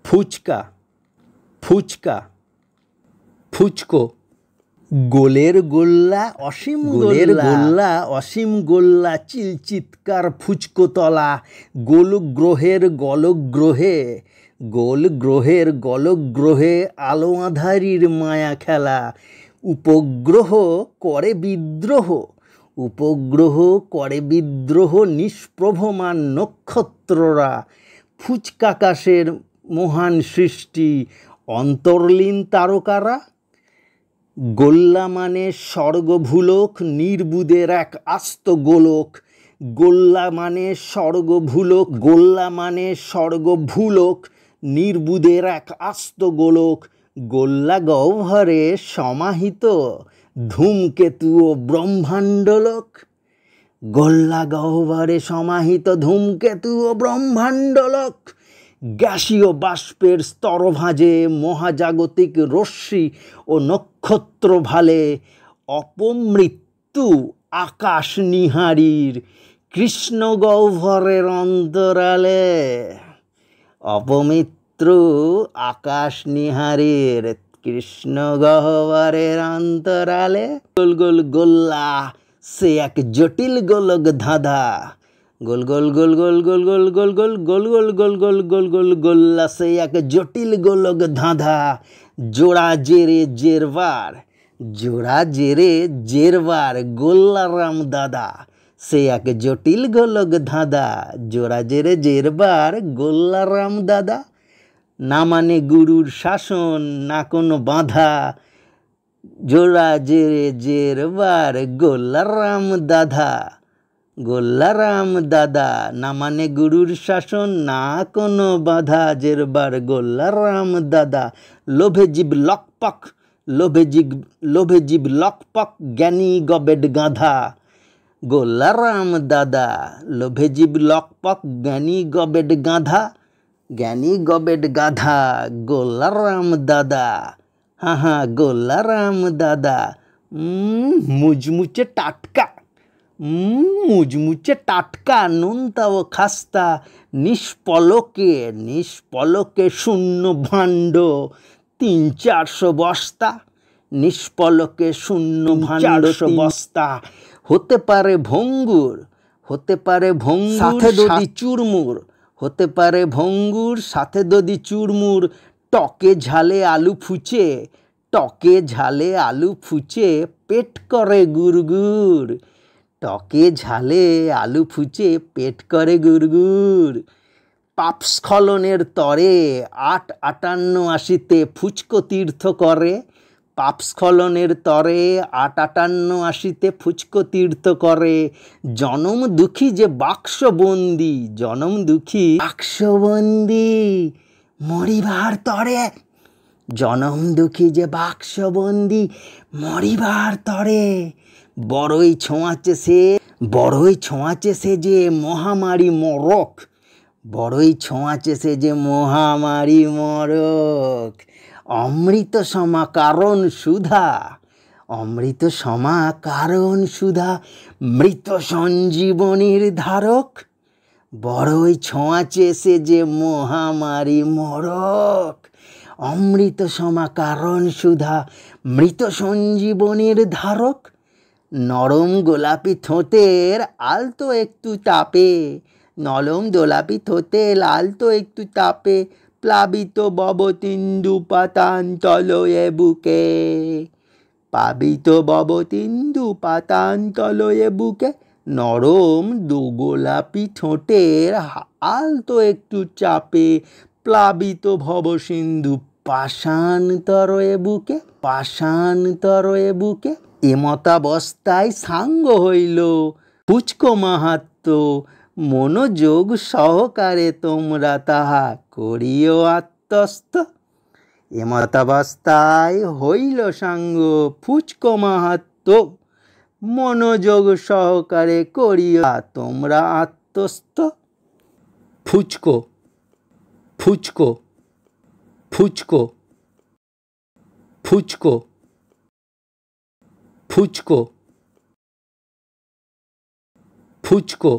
ফুচকা ফুচকা ফুচকো গোলের গোল্লা অসীম গোলের গোল্লা অসীম গোল্লা চিলচিৎকার ফুচকোতলা গোল গ্রহের গলগ্রহে গোল গ্রহের গলগ্রহে আলো আঁধারির মায়া খেলা উপগ্রহ করে বিদ্রোহ উপগ্রহ করে বিদ্রোহ নিষ্প্রভমান নক্ষত্ররা ফুচকাকাশের মহান সৃষ্টি অন্তর্লীন তারকারা গোল্লা মানে স্বর্গভূলোক নির্বুদের এক আস্ত গোলক গোল্লা মানে স্বর্গভূলোক গোল্লা মানে স্বর্গভূলোক নির্বুদের এক আস্ত গোলক গোল্লা গহ্বরে সমাহিত ধূমকেতু ও ব্রহ্মাণ্ডলোক গোল্লা গহ্বরে সমাহিত ধূমকেতু ও ব্রহ্মাণ্ডলোক গ্যাসীয় বাষ্পের স্তরভাজে মহাজাগতিক রশ্মি ও নক্ষত্র ভালে অপমৃত্যু আকাশ নিহারীর কৃষ্ণ গহ্বরের অন্তরালে অপমৃত্যু আকাশ নিহারীর কৃষ্ণ গহ্বরের অন্তরালে গোল গোল গোল্লা সে এক জটিল গোলক ধাঁধা গোল গোল গোল গোল গোল গোল গোল গোল গোল গোল গোল গোল গোল গোল গোল্লা সে এক জটিল গোলক ধাঁধা জোড়া জেরে জেরবার জোড়া জেরে জেরবার গোল্লারাম দাদা সে এক জটিল গোলক ধাঁধা জোড়া জেরে জেরবার গোল্লারাম দাদা না মানে গুরুর শাসন না কোনো বাধা জোড়া জেরে জেরবার গোল্লারাম দাদা গোল্লারাম দাদা না মানে গুরুর শাসন না কোনো বাধা জেরবার গোল্লারাম দাদা লোভে জীব লকপক লোভে জীব লকপক জ্ঞানী গবেট গাধা গোল্লারাম দাদা লোভে জীব লকপক জ্ঞানী গবেট গাধা জ্ঞানী গবেট গাধা গোল্লারাম দাদা হ্যাঁ হ্যাঁ গোল্লারাম দাদা মুচমুচে টাটকা মুচমুচে টাটকা নোনতা ও খাস্তা নিষ্পলকে নিষ্পলকে শূন্য ভাণ্ড 300-400 বস্তা নিষ্পলকে শূন্য ভাণ্ড 400 বস্তা হতে পারে ভঙ্গুর হতে পারে ভঙ্গুর সাথে দদি চুরমুর হতে পারে ভঙ্গুর সাথে দদি চুরমুর টকে ঝালে আলু ফুচে টকে ঝালে আলু ফুচে পেট করে গুড়গুড় টকে ঝালে আলু ফুচে পেট করে গুড়গুড় পাপস্খলনের তরে 8-58-80 ফুচকো তীর্থ করে পাপস্খলনের তরে 8-58-80 ফুচকো তীর্থ করে জনম দুঃখী যে বাক্সবন্দি জনম দুঃখী বাক্সবন্দি মরিবার তরে জনম দুঃখী যে বাক্সবন্দি মরিবার তরে বড়ই ছোঁয়াচে সে যে মহামারী মরক বড়ই ছোঁয়াচে সে যে মহামারী মরক অমৃত সমা কারণ সুধা অমৃত সমা কারণ সুধা মৃত সঞ্জীবনীর ধারক বড়ই ছোঁয়াচে সে যে মহামারী মরক অমৃত সমা কারণ সুধা মৃত সঞ্জীবনীর ধারক নরম গোলাপি ঠোঁটের আলতো একটু তাপে নরম গোলাপি ঠোঁটের আলতো একটু তাপে প্লাবিত ববতিন্দু পাতান্তলয়ে বুকে প্লাবিত ববতিন্দু পাতান্তলয়ে বুকে নরম গোলাপি ঠোঁটের আলতো একটু চাপে প্লাবিত ভবসিন্ধু পাষাণতরয়ে বুকে পাষাণতরয়ে বুকে এমতাবস্থায় সাঙ্গ হইল ফুচকো মাহাত্ম্য মনোযোগ সহকারে তোমরা তাহা করিও আত্মস্থ এমতাবস্থায় হইল সাঙ্গ ফুচকো মাহাত্ম্য মনোযোগ সহকারে করিও তোমরা আত্মস্থ ফুচকো ফুচকো ফুচকো ফুচকো ফুচকো ফুচকো